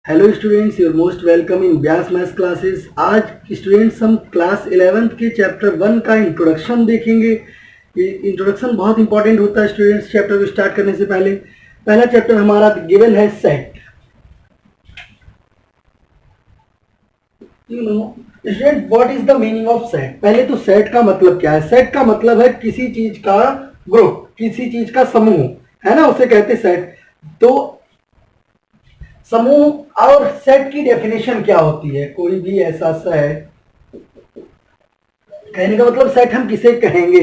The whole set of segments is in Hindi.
Hello students, your most welcome in Vyas maths classes. आज स्टूडेंट्स हम क्लास 11th के चैप्टर 1 का इंट्रोडक्शन देखेंगे। इंट्रोडक्शन बहुत इंपॉर्टेंट होता है स्टूडेंट्स चैप्टर को स्टार्ट करने से पहले। पहला चैप्टर हमारा गिवन है set. You know student, what is the meaning of set? पहले तो सेट का मतलब क्या है? सेट का मतलब है किसी चीज का ग्रुप, किसी चीज का समूह, है ना, उसे कहते हैं सेट। तो समूह और सेट की डेफिनेशन क्या होती है? कोई भी ऐसा सेट, कहने का मतलब सेट हम किसे कहेंगे?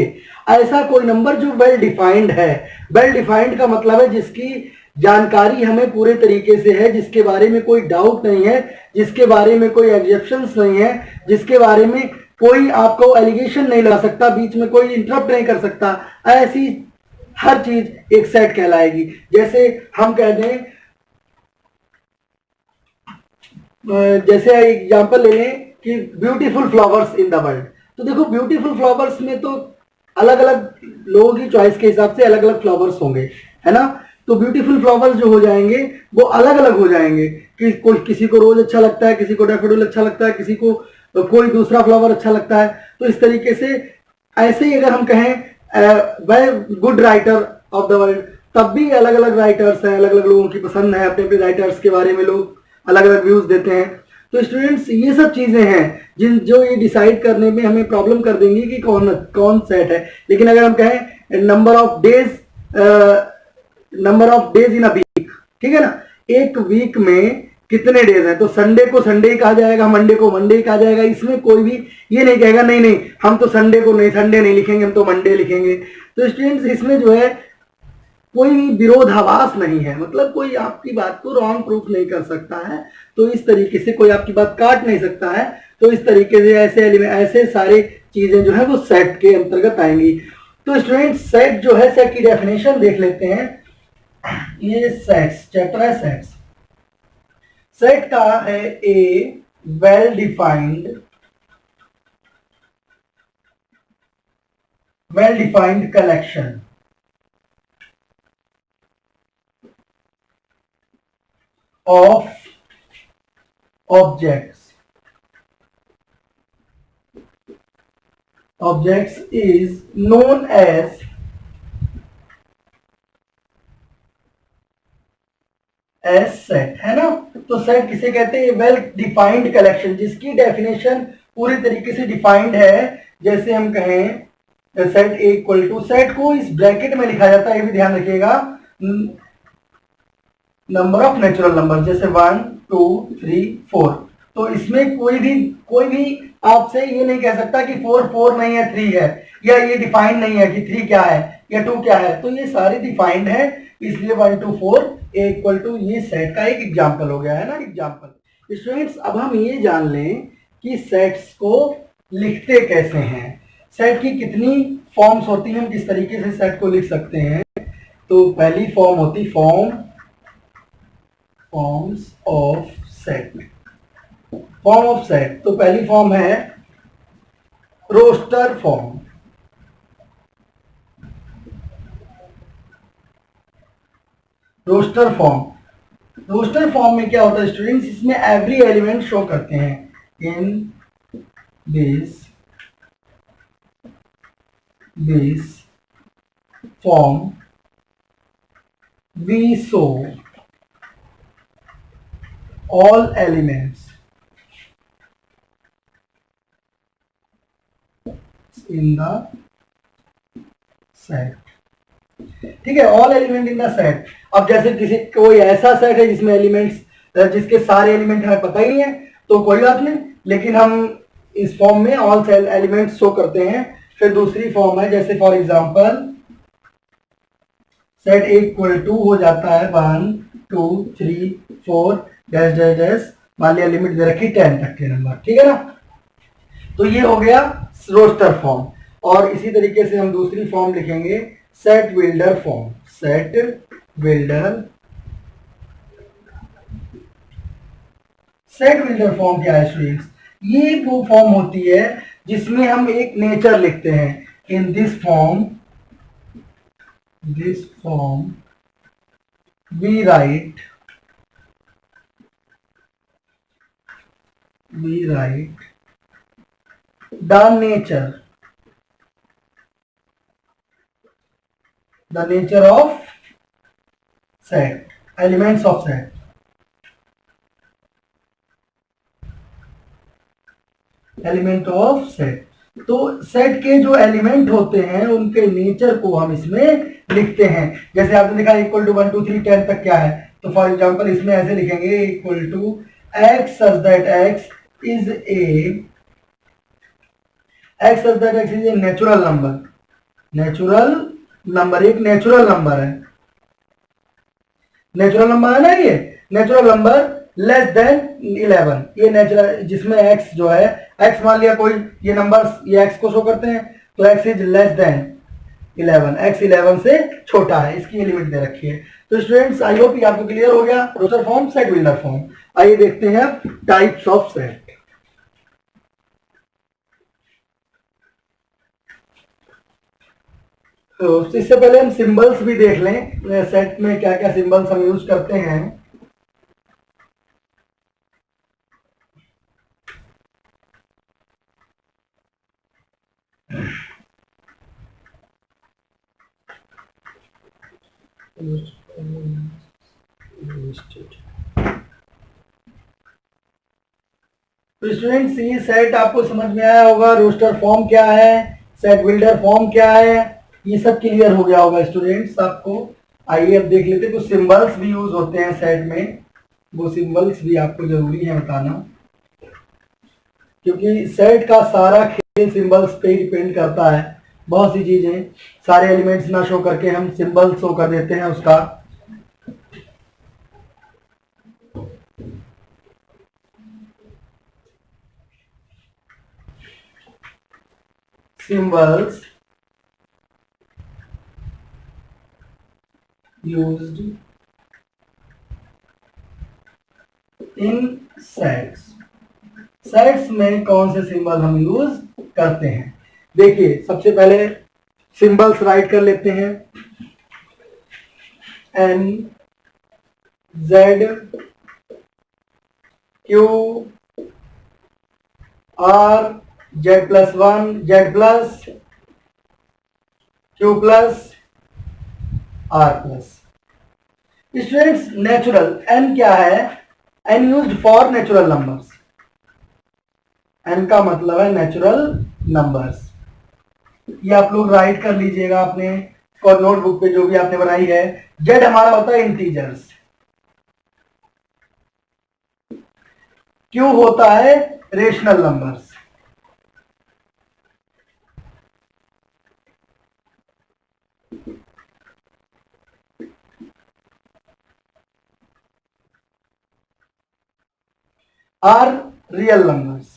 ऐसा कोई नंबर जो वेल डिफाइंड है। वेल डिफाइंड का मतलब है जिसकी जानकारी हमें पूरे तरीके से है, जिसके बारे में कोई डाउट नहीं है, जिसके बारे में कोई एग्जेप्शंस नहीं है, जिसके बारे में कोई आपको एलिगेशन नहीं लगा सकता, बीच में कोई इंटरप्ट नहीं कर सकता। ऐसी हर चीज एक सेट कहलाएगी। जैसे हम कह दें, जैसे एग्जांपल ले लें कि beautiful flowers in the world. तो देखो, ब्यूटीफुल फ्लावर्स में तो अलग अलग लोगों की चॉइस के हिसाब से अलग अलग फ्लावर्स होंगे, है ना। तो ब्यूटीफुल फ्लावर्स जो हो जाएंगे वो अलग अलग हो जाएंगे कि कोई, किसी को रोज अच्छा लगता है, किसी को डैफोडिल अच्छा लगता है, किसी को कोई दूसरा फ्लावर अच्छा लगता है। तो इस तरीके से ऐसे ही अगर हम कहें वह good writer of the world, तब भी अलग अलग राइटर्स हैं, अलग अलग लोगों की पसंद है, अपने अपने राइटर्स के बारे में लोग अलग अलग व्यूज देते हैं। तो स्टूडेंट्स, ये सब चीजें हैं जिन जो ये डिसाइड करने में हमें प्रॉब्लम कर देंगी कि कौन कौन सेट है। लेकिन अगर हम कहें number of days in a week, ठीक है ना, एक वीक में कितने डेज हैं, तो संडे को संडे ही कहा जाएगा, मंडे को मंडे ही कहा जाएगा। इसमें कोई भी ये नहीं कहेगा नहीं नहीं हम तो संडे को नहीं, संडे नहीं लिखेंगे, हम तो मंडे लिखेंगे। तो स्टूडेंट्स, इसमें जो है कोई भी विरोधाभास नहीं है, मतलब कोई आपकी बात को रॉन्ग प्रूफ नहीं कर सकता है। तो इस तरीके से कोई आपकी बात काट नहीं सकता है। तो इस तरीके से ऐसे सारे चीजें जो है वो सेट के अंतर्गत आएंगी। तो स्टूडेंट, सेट जो है, सेट की डेफिनेशन देख लेते हैं। ये सेट्स चैप्टर है, सेट्स। सेट का है a well defined collection of objects is known as set, है ना। तो सेट किसे कहते हैं? वेल डिफाइंड कलेक्शन, जिसकी डेफिनेशन पूरी तरीके से डिफाइंड है। जैसे हम कहें सेट इक्वल टू, सेट को इस ब्रैकेट में लिखा जाता है, ये भी ध्यान रखिएगा, नंबर ऑफ नेचुरल नंबर, जैसे 1 2 3 4। तो इसमें कोई भी आपसे ये नहीं कह सकता कि 4 4 नहीं है, 3 है, या ये डिफाइंड नहीं है कि 3 क्या है या 2 क्या है। तो ये सारे डिफाइंड है, इसलिए 1 2 4 इक्वल टू, ये सेट का एक एग्जांपल हो गया, है ना, एग्जांपल। स्टूडेंट्स, अब हम ये जान लें कि सेट्स को लिखते कैसे हैं, सेट की कितनी फॉर्म्स होती हैं, हम किस तरीके से सेट को लिख सकते हैं। तो पहली फॉर्म होती forms of set. Form of set, तो पहली फॉर्म है रोस्टर फॉर्म। रोस्टर फॉर्म में क्या होता है स्टूडेंट्स? इसमें एवरी एलिमेंट शो करते हैं। In this form we show all elements in the set, ठीक है, all element in the set. अब जैसे किसी कोई ऐसा सेट है जिसमें एलिमेंट्स, जिसके सारे एलिमेंट हमें पता ही नहीं है, तो कोई बात नहीं, लेकिन हम इस फॉर्म में ऑल एलिमेंट्स शो करते हैं। फिर दूसरी फॉर्म है, जैसे for example set equal to हो जाता है 1 2 3 4 डैश डैश डैश, मान लिया लिमिट दे रखी 10 तक के नंबर, ठीक है ना। तो ये हो गया रोस्टर फॉर्म। और इसी तरीके से हम दूसरी फॉर्म लिखेंगे, set builder form. Set builder form क्या है स्टूडेंट्स? ये वो फॉर्म होती है जिसमें हम एक नेचर लिखते हैं। In this form we write we write the nature of set, elements of set. Element of set, तो सेट के जो एलिमेंट होते हैं उनके नेचर को हम इसमें लिखते हैं। जैसे आपने देखा इक्वल टू 1 2 3 10 तक क्या है, तो फॉर एग्जांपल इसमें ऐसे लिखेंगे equal to x such that x is a natural number. Natural number एक नेचुरल नंबर है, नेचुरल नंबर है ना, ये नेचुरल नंबर लेस देन 11, ये नेचुरल जिसमें x जो है, x मान लिया कोई, ये नंबर्स ये x को शो करते हैं, तो x is less than 11, x 11 से छोटा है, इसकी ये लिमिट दे रखी है। तो स्टूडेंट्स आई होप ये आपको क्लियर हो गया, roster form, set builder form. आइए देखते हैं टाइप्स ऑफ सेट। तो इससे पहले हम सिंबल्स भी देख लें, सेट में क्या क्या सिंबल्स हम यूज करते हैं। तो स्टूडेंट्स ये सेट आपको समझ में आया होगा, रोस्टर फॉर्म क्या है, सेट बिल्डर फॉर्म क्या है, ये सब क्लियर हो गया होगा स्टूडेंट्स आपको। आइए अब देख लेते हैं, कुछ सिंबल्स भी यूज होते हैं सेट में, वो सिंबल्स भी आपको जरूरी है बताना, क्योंकि सेट का सारा खेल सिंबल्स पे डिपेंड करता है। बहुत सी चीजें, सारे एलिमेंट्स ना शो करके हम सिंबल शो कर देते हैं उसका। Symbols used in sets, sets में कौन से सिंबल हम यूज करते हैं। देखिए सबसे पहले सिंबल्स राइट कर लेते हैं, N Z Q R Z+1 Z+, Q+, R+। Students natural N क्या है, N used for natural numbers, N का मतलब है नेचुरल नंबर्स। ये आप लोग राइट कर लीजिएगा अपने और नोटबुक पे जो भी आपने बनाई है। Z हमारा होता है इंटीजर्स, Q होता है rational numbers, R real numbers,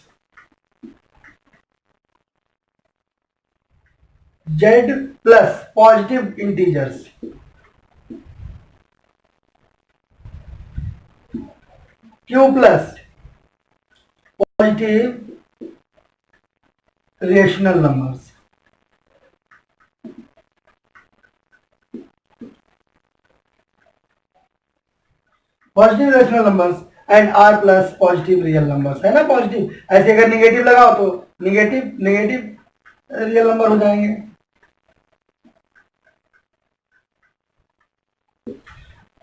Z+ positive integers, Q+ positive rational numbers. Positive rational numbers and R+ positive real numbers, है ना पॉजिटिव। ऐसे अगर निगेटिव लगाओ तो निगेटिव रियल नंबर हो जाएंगे।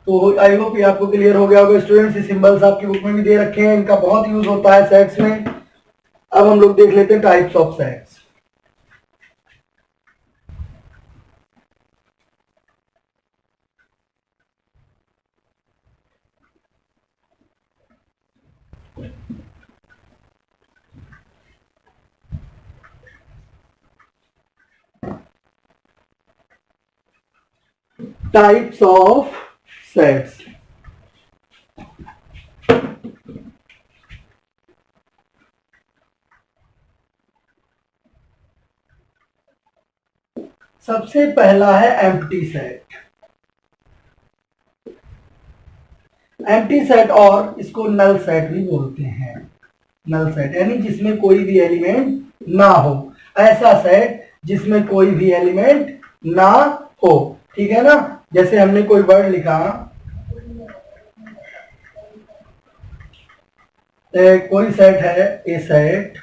तो आई होप ये आपको क्लियर हो गया होगा स्टूडेंट्स। ये सिंबल्स आपकी बुक में भी दे रखे हैं, इनका बहुत यूज होता है सेट्स में। अब हम लोग देख लेते हैं types of sets. Types of sets. सबसे पहला है एम्प्टी सेट। एम्प्टी सेट और इसको नल सेट भी बोलते हैं। नल सेट यानी जिसमें कोई भी एलिमेंट ना हो, ऐसा सेट जिसमें कोई भी एलिमेंट ना हो, ठीक है ना। जैसे हमने कोई वर्ड लिखा, कोई सेट है ए सेट,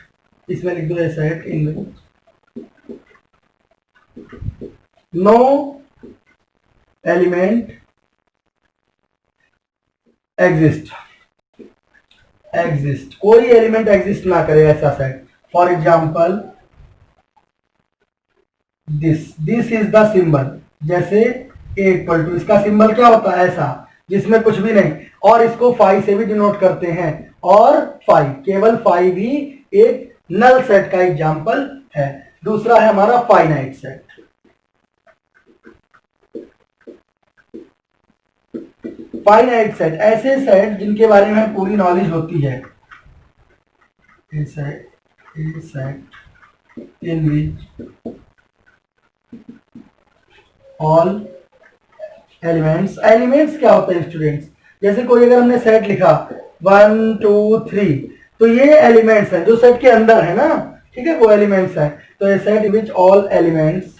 इसमें लिख दो a set in no element exist, कोई एलिमेंट एग्जिस्ट ना करे ऐसा set. For example this is the symbol, जैसे ए इक्वल टू, इसका सिंबल क्या होता है ऐसा जिसमें कुछ भी नहीं, और इसको 5 से भी डिनोट करते हैं, और 5 केवल 5 ही एक नल सेट का एग्जाम्पल है। दूसरा है हमारा फाइनाइट सेट। फाइनाइट सेट ऐसे सेट जिनके बारे में पूरी नॉलेज होती है। A set in which all elements क्या होते हैं स्टूडेंट्स? जैसे कोई अगर हमने सेट लिखा 1 2 3, तो ये एलिमेंट्स हैं जो सेट के अंदर है ना, ठीक है, वो एलिमेंट्स हैं। तो ये set which all elements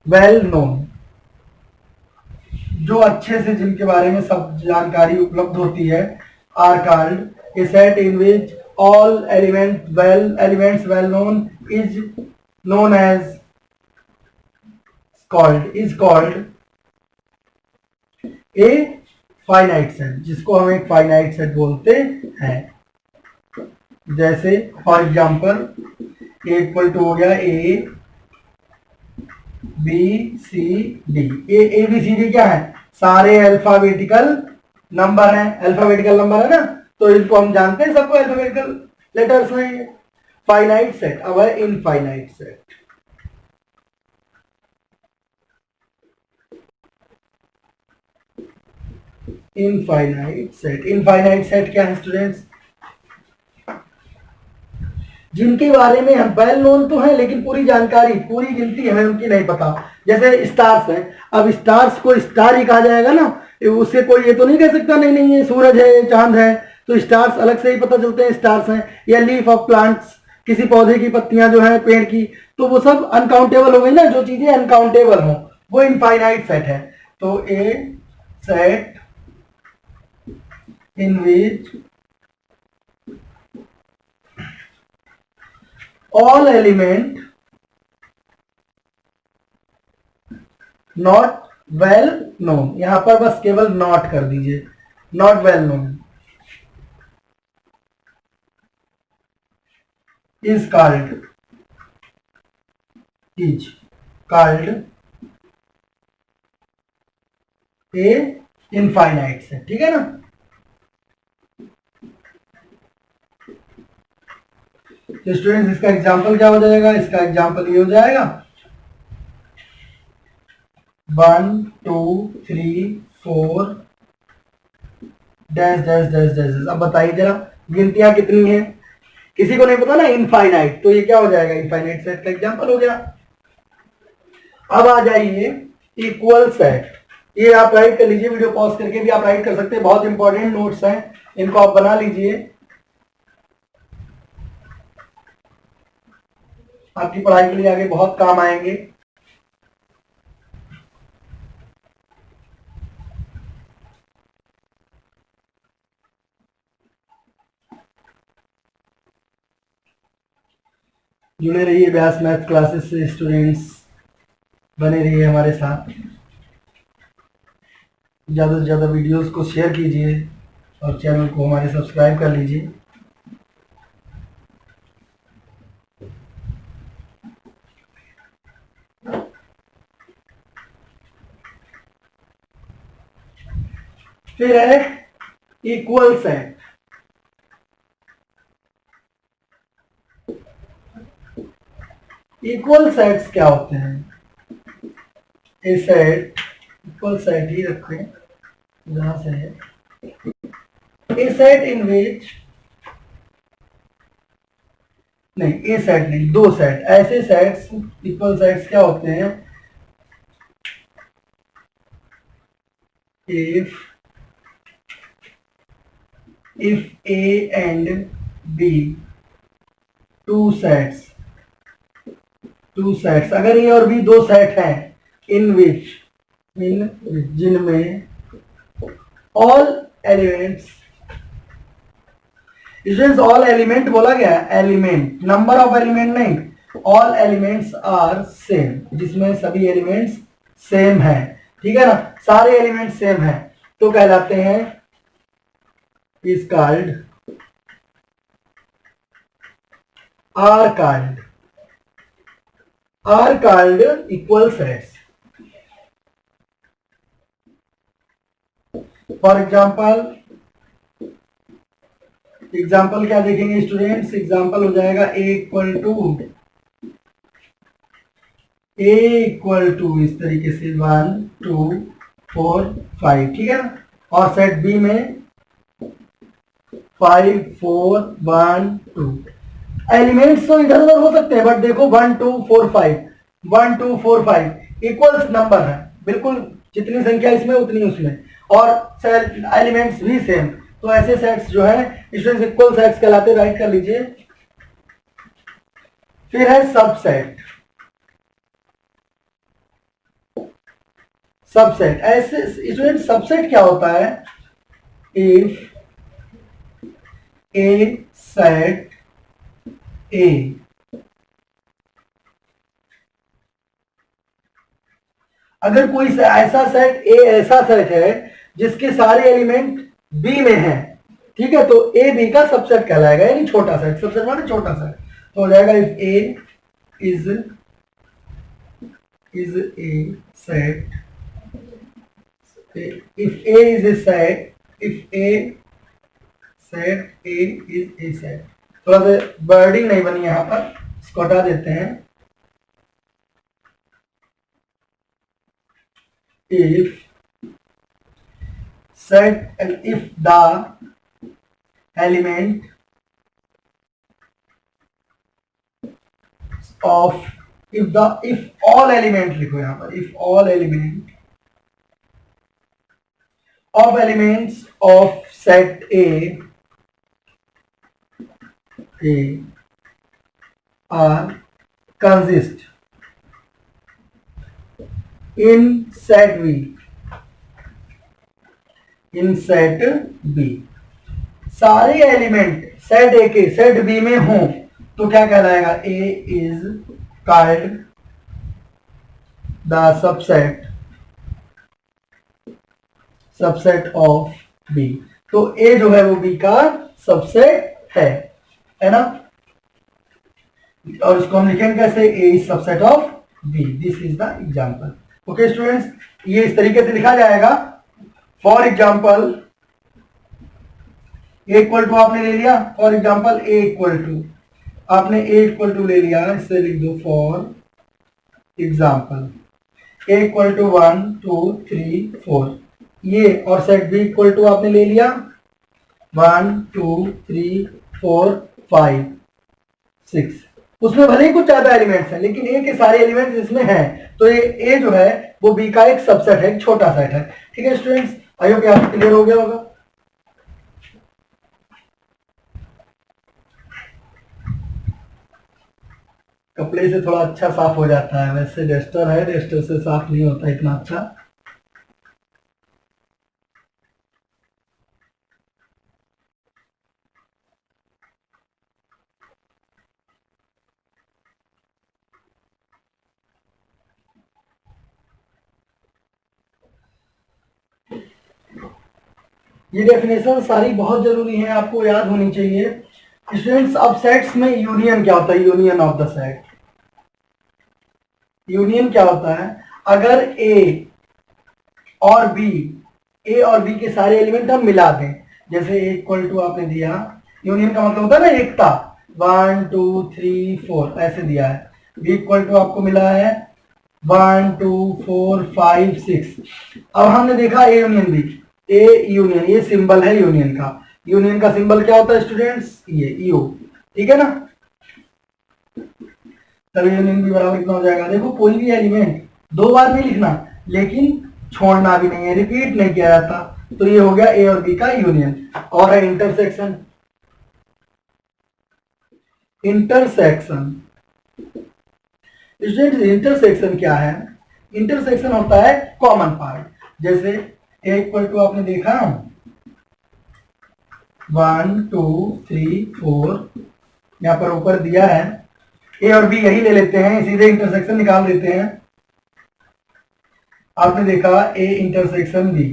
well known, जो अच्छे से जिनके बारे में सब जानकारी उपलब्ध होती है, are called a set in which all elements well known is known as called a finite set, जिसको हम एक फाइनाइट सेट बोलते हैं। जैसे for example A equal to हो गया A B C D. A B C D क्या है? सारे अल्फाबेटिकल नंबर हैं, अल्फाबेटिकल नंबर है ना, तो इनको हम जानते हैं, सबको अल्फाबेटिकल लेटर्स हैं। फाइनाइट सेट अब है इनफाइनाइट सेट। इनफाइनाइट सेट क्या है स्टूडेंट्स? जिनके बारे में हम वेल नोन तो है, लेकिन पूरी जानकारी, पूरी गिनती हमें उनकी नहीं पता। जैसे स्टार्स हैं, अब स्टार्स को स्टार ही कहा जाएगा ना, उससे कोई ये तो नहीं कह सकता नहीं नहीं ये सूरज है, ये चांद है, तो स्टार्स अलग से ही पता चलते हैं स्टार्स हैं। या लीफ ऑफ प्लांट्स, किसी पौधे की पत्तियां जो है पेड़ की, तो वो सब अनकाउंटेबल हो गई ना, जो चीजें अनकाउंटेबल हो वो इनफाइनाइट सेट है। तो ए set in which all element not well known, यहां पर बस केवल नॉट कर दीजिए, not well known, is called a infinite set, ठीक है ना। तो स्टूडेंट्स इसका एग्जाम्पल क्या हो जाएगा? इसका एग्जाम्पल ये हो जाएगा 1 2 3 4 डैश डैश डैश डैश। अब बताइए जरा गिनतियां कितनी है? किसी को नहीं पता ना, इनफाइनाइट, तो ये क्या हो जाएगा? इनफाइनाइट सेट का एग्जाम्पल हो गया। अब आ जाइए इक्वल सेट। ये आप राइट कर लीजिए, वीडियो पॉज करके भी आप राइट कर सकते हैं, बहुत इंपॉर्टेंट नोट्स हैं, इनको आप बना लीजिए, आपकी पढ़ाई के लिए आगे बहुत काम आएंगे। जुड़े रहिए व्यास मैथ क्लासेस से स्टूडेंट्स, बने रहिए हमारे साथ, ज़्यादा से ज़्यादा वीडियोस को शेयर कीजिए और चैनल को हमारे सब्सक्राइब कर लीजिए। फिर है इक्वल सेट। इक्वल सेट्स क्या होते हैं? ए सेट, इक्वल सेट ही रखें जहां से है, ए सेट इन विच, नहीं ए सेट नहीं, दो सेट, ऐसे सेट्स इक्वल सेट्स क्या होते हैं? if A and B two sets, अगर ए और बी दो सेट हैं, जिनमें all elements, students all element बोला गया है, एलिमेंट, नंबर ऑफ एलिमेंट नहीं, ऑल एलिमेंट्स आर सेम, जिसमें सभी एलिमेंट्स सेम है, ठीक है ना, सारे एलिमेंट्स सेम है, तो कहलाते हैं is called are called equal sets. For example क्या देखेंगे स्टूडेंट्स, एग्जाम्पल हो जाएगा ए इक्वल टू इस तरीके से 1 2 4 5, ठीक है ना, और सेट बी में 5 4 1 2, एलिमेंट्स तो इधर उधर हो सकते हैं, बट देखो 1 2 4 5 1 2 4 5 इक्वल्स नंबर है, बिल्कुल जितनी संख्या इसमें उतनी उसमें, और एलिमेंट्स भी सेम, तो ऐसे सेट्स जो है स्टूडेंट्स इक्वल सेट्स कहलाते, राइट कर लीजिए। फिर है सबसेट, ऐसे स्टूडेंट सबसेट क्या होता है, इफ ए सेट ए, अगर कोई ऐसा सेट ए ऐसा सेट है जिसके सारे एलिमेंट बी में है, ठीक है, तो ए बी का सबसेट कहलाएगा, यानी छोटा सेट, सबसेट माने छोटा सेट, तो हो जाएगा if A is a set, if A is a set, if A set A is a set, थोड़ा सा वर्डिंग नहीं बनी यहां पर, इसको हटा देते हैं, if set and if the element of if all element लिखो यहां पर, if all element of elements of set A are consist in set B, सारे एलिमेंट सेट ए के सेट बी में हों तो क्या कहलाएगा, A is called the subset of B, तो ए जो है वो बी का सबसेट है ना, और इसको हम लिखेंगे कैसे, A is subset of B, this is the example. Okay students, ये इस तरीके से लिखा जाएगा। For example A equal to आपने ले लिया, for example A equal to आपने ए इक्वल टू ले लिया, इससे लिख दो for example A equal to 1 2 3 4, ये, और सेट बी इक्वल टू आपने ले लिया 1 2 3 4 5 6, उसमें भले ही कुछ ज्यादा एलिमेंट्स हैं लेकिन ए के सारे एलिमेंट्स इसमें हैं, तो ये ए जो है वो बी का एक सबसेट है, एक छोटा सेट है, ठीक है स्टूडेंट्स, आई होप आपको क्लियर हो गया होगा। कपड़े से थोड़ा अच्छा साफ हो जाता है, वैसे डस्टर है, डस्टर से साफ नहीं होता इतना अच्छा। ये डेफिनेशन सारी बहुत जरूरी है, आपको याद होनी चाहिए स्टूडेंट्स। अब सेट्स में यूनियन क्या होता है, union of the set, union क्या होता है, अगर ए और बी के सारे एलिमेंट हम मिला दें, जैसे ए इक्वल टू आपने दिया, यूनियन का मतलब होता है ना एकता, 1 2 3 4 ऐसे दिया है, बी इक्वल टू आपको मिला है 1 2 4 5 6, अब हमने देखा A union B, A union, ये सिंबल है यूनियन का, यूनियन का सिंबल क्या होता है स्टूडेंट्स, ये यू, ठीक है ना, तब यूनियन भी बराबर कितना हो जाएगा, देखो कोई भी एलिमेंट दो बार नहीं लिखना लेकिन छोड़ना भी नहीं है, रिपीट नहीं किया जाता, तो ये हो गया ए और बी का यूनियन। और है इंटरसेक्शन, इंटरसेक्शन क्या है, इंटरसेक्शन होता है कॉमन पार्ट, जैसे ए इक्वल टू आपने देखा 1 2 3 4 यहाँ पर ऊपर दिया है। ए और बी यही ले लेते हैं, सीधे इंटरसेक्शन निकाल देते हैं। आपने देखा ए इंटरसेक्शन बी,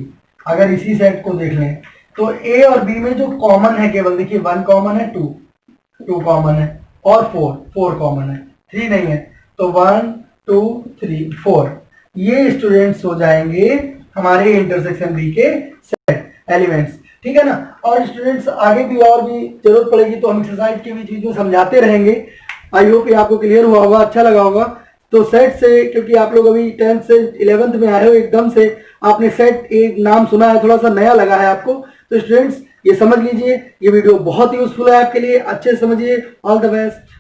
अगर इसी सेट को देख लें तो ए और बी में जो कॉमन है केवल देखिए 1 कॉमन है, 2 कॉमन है और 4 कॉमन है, 3 नहीं है। तो 1 2 3 4 ये स्टूडेंट्स हो जाएंगे हमारे इंटरसेक्शन बी के सेट एलिमेंट्स, ठीक है ना। और स्टूडेंट्स आगे भी और भी जरूरत पड़ेगी तो हम एक्सरसाइज की भी चीजें समझाते रहेंगे। आई होप ये आपको क्लियर हुआ होगा, अच्छा लगा होगा। तो सेट से, क्योंकि आप लोग अभी 10th से 11th में आए हो, एकदम से आपने सेट एक नाम सुना है, थोड़ा सा नया लगा है आपको, तो स्टूडेंट्स ये समझ लीजिए ये वीडियो बहुत यूजफुल है आपके लिए, अच्छे से समझिए। All the best.